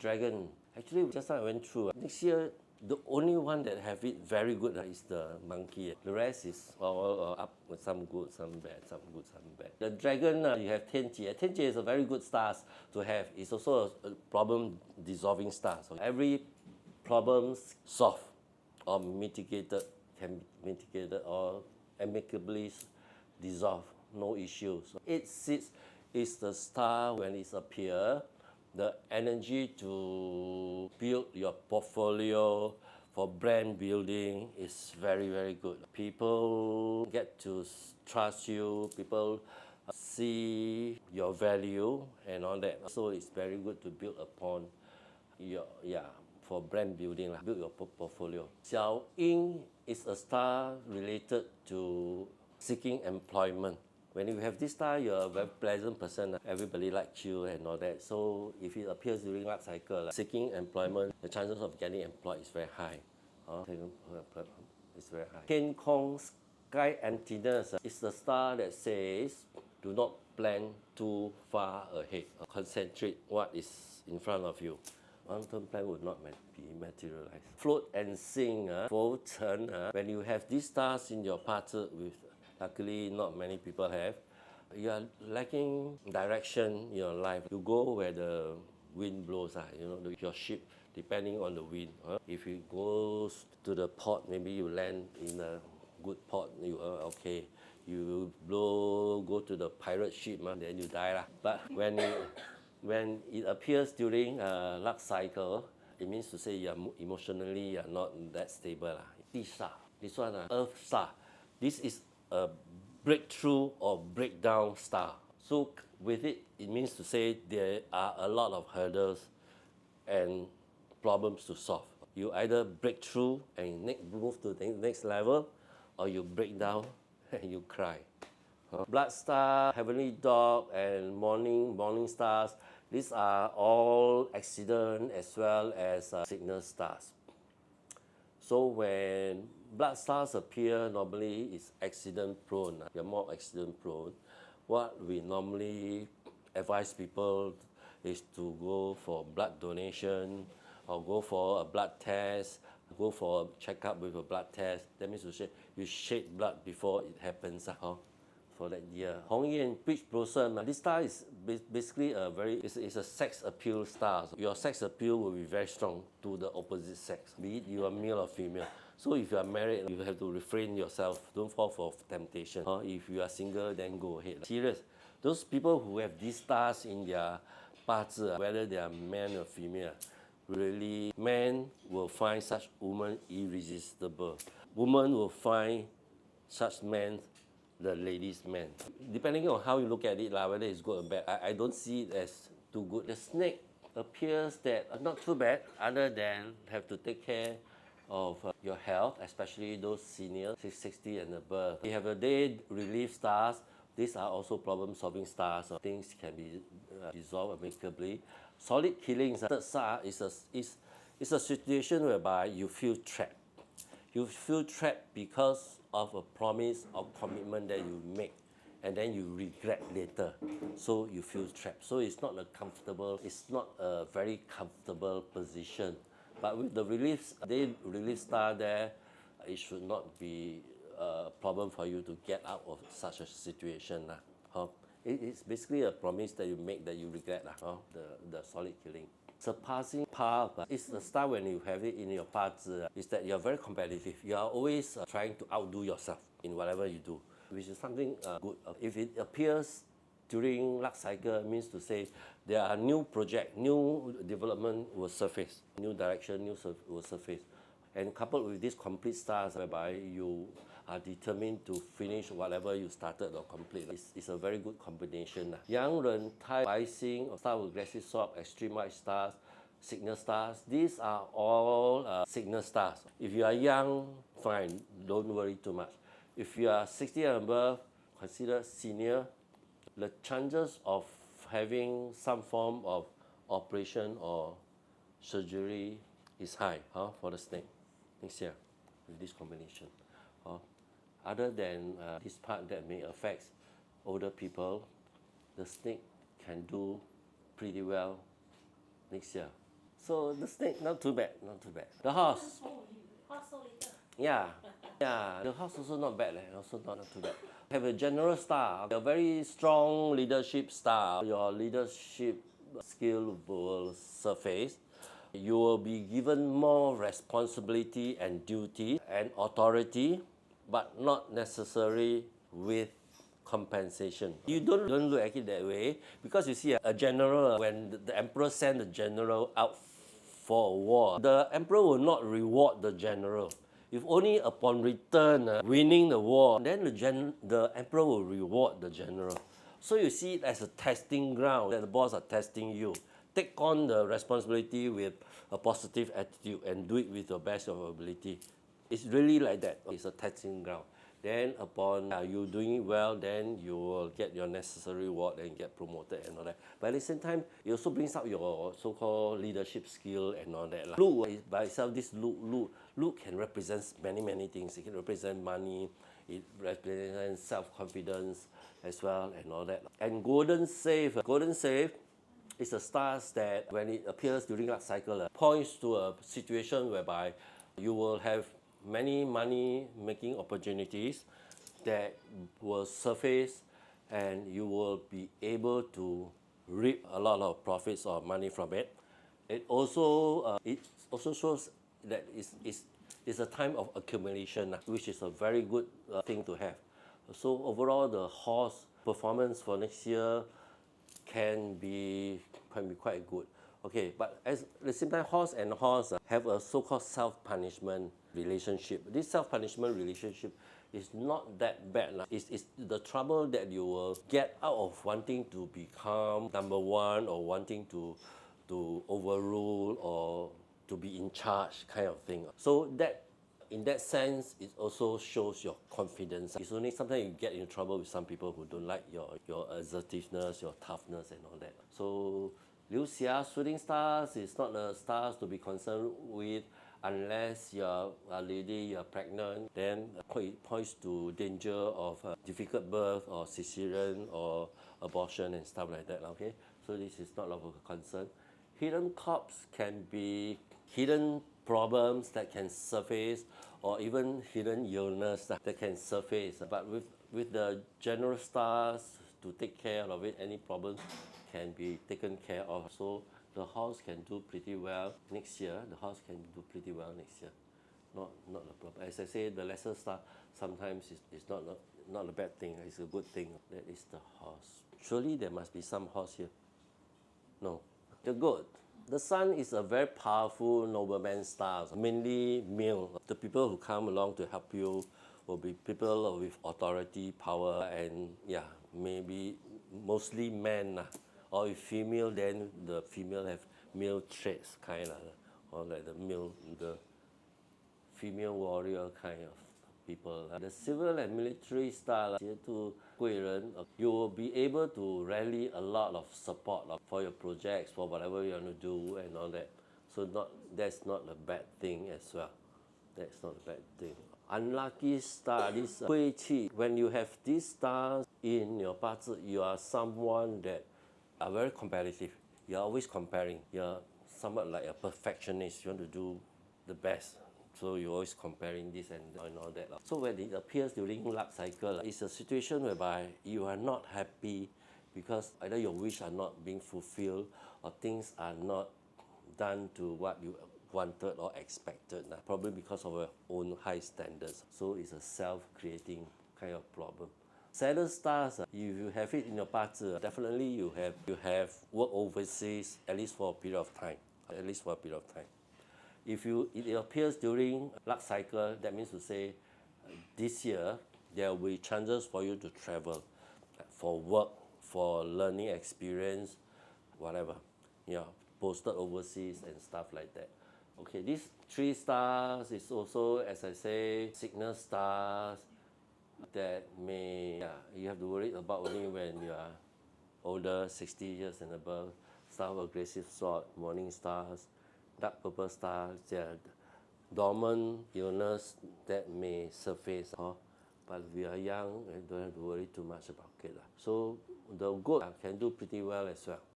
dragon. Actually, just now I went through. Next year, the only one that have it very good is the monkey. The rest is all up with some good, some bad, some good, some bad. The dragon, you have Tianjie. Tianjie is a very good star to have. It's also a problem dissolving star. So every problem solved or mitigated, can be mitigated or amicably dissolved, no issues. So 8-6 is the star when it appears. The energy to build your portfolio for brand building is very, very good. People get to trust you, people see your value and all that. So it's very good to build upon your, for brand building, build your portfolio. Xiao Ying is a star related to seeking employment. When you have this star, you're a very pleasant person. Everybody likes you and all that. So if it appears during luck cycle, seeking employment, the chances of getting employed is very high. It's very high. Ken Kong Sky Antennas is the star that says, do not plan too far ahead. Concentrate what is in front of you. Long-term plan would not be materialized. Float and sing, when you have these stars in your parts with luckily, not many people have. You are lacking direction in your life. You go where the wind blows. Your ship, depending on the wind. If you go to the port, maybe you land in a good port. You are okay. You go to the pirate ship, then you die. But when it appears during a luck cycle, it means to say emotionally you're not that stable. This one, Earth star. This is a breakthrough or breakdown star. So with it, it means to say there are a lot of hurdles and problems to solve. You either break through and move to the next level, or you break down and you cry. Blood star, heavenly dog, and morning stars, these are all accident as well as signal stars. So when blood stars appear, normally it's accident prone. You're more accident prone. What we normally advise people is to go for blood donation or go for a blood test, go for a checkup with a blood test. That means you shed blood before it happens for that year. Hong Yan peach blossom. This star is basically it's a sex appeal star. So your sex appeal will be very strong to the opposite sex, be it you are male or female. So if you are married, you have to refrain yourself. Don't fall for temptation. If you are single, then go ahead. Serious. Those people who have these stars in their parts, whether they are man or female, really, men will find such woman irresistible. Women will find such men the ladies' man. Depending on how you look at it, whether it's good or bad, I don't see it as too good. The snake appears that not too bad, other than have to take care of your health, especially those seniors, 60 and above. We have a day relief stars. These are also problem-solving stars. Things can be resolved amicably. Solid killings. Third star is a situation whereby you feel trapped. You feel trapped because of a promise or commitment that you make, and then you regret later. So you feel trapped. So it's not a very comfortable position. But with the relief star there, it should not be a problem for you to get out of such a situation. It's basically a promise that you make that you regret, the solid killing. Surpassing par is the star when you have it in your parts, is that you're very competitive. You are always trying to outdo yourself in whatever you do, which is something good. If it appears during luck cycle, it means to say there are new project, new development will surface, new direction, will surface. And coupled with these complete stars, whereby you are determined to finish whatever you started or complete. It's a very good combination. Yang Ren Tai, Bai Xing, star with aggressive swap, extreme white stars, signal stars. These are all signal stars. If you are young, fine, don't worry too much. If you are 60 and above, considered senior, the chances of having some form of operation or surgery is high for the snake next year with this combination. Other than this part that may affect older people, the snake can do pretty well next year. So the snake, not too bad, not too bad. The horse, Horse so little. yeah, yeah. The horse also not bad, also not too bad. Have a general star, a very strong leadership star. Your leadership skill will surface. You will be given more responsibility and duty and authority, but not necessarily with compensation. You don't look at it that way because you see a general, when the emperor sent the general out for a war, the emperor will not reward the general. If only upon return, winning the war, then the emperor will reward the general. So you see it as a testing ground that the boss are testing you. Take on the responsibility with a positive attitude and do it with the best of your ability. It's really like that. It's a testing ground. Then upon you doing it well, then you will get your necessary reward and get promoted and all that. But at the same time, it also brings out your so-called leadership skill and all that. Look is by itself, this look can represent many things. It can represent money, it represents self-confidence as well and all that. And golden save is a star that when it appears during that cycle, points to a situation whereby you will have many money making opportunities that will surface and you will be able to reap a lot of profits or money from it. It also shows that it's a time of accumulation, which is a very good thing to have. So overall, the horse performance for next year can be quite good. Okay, but at the same time, horse and horse have a so-called self-punishment relationship. This self-punishment relationship is not that bad. It's the trouble that you will get out of wanting to become number one or wanting to overrule or to be in charge kind of thing. So that in that sense, it also shows your confidence. It's only sometimes you get in trouble with some people who don't like your assertiveness, your toughness and all that. So Liu Xia shooting stars is not the stars to be concerned with unless you're a lady, you're pregnant, then it points to danger of difficult birth or cesarean or abortion and stuff like that. Okay, so this is not of a concern. Hidden corpse can be hidden problems that can surface or even hidden illness that can surface. But with the general stars to take care of it, any problems can be taken care of. So the horse can do pretty well next year. The horse can do pretty well next year. Not a problem. As I say, the lesser star sometimes is not a bad thing. It's a good thing. That is the horse. Surely there must be some horse here. No. The goat. The sun is a very powerful nobleman star, mainly male. The people who come along to help you will be people with authority, power, and maybe mostly men. Or if female, then the female have male traits, kind of, or like the female warrior kind of people. The civil and military style, you will be able to rally a lot of support for your projects, for whatever you want to do and all that. So that's not a bad thing as well. That's not a bad thing. Unlucky star, this 晦气. When you have these stars in your 八字, you are someone that are very competitive. You're always comparing. You're somewhat like a perfectionist. You want to do the best. So you're always comparing this and all that. So when it appears during luck cycle, it's a situation whereby you are not happy because either your wish are not being fulfilled or things are not done to what you wanted or expected, probably because of your own high standards. So it's a self-creating kind of problem. Saddle stars, if you have it in your 八字, definitely you have work overseas at least for a period of time. If it appears during luck cycle, that means to say this year there will be chances for you to travel for work, for learning experience, whatever. Posted overseas and stuff like that. Okay, these 3 stars is also, as I say, signal stars that you have to worry about only when you are older, 60 years and above. Star of aggressive sort, morning stars, dark purple stars, dormant illness that may surface. But if we are young, we don't have to worry too much about it. So the goat can do pretty well as well.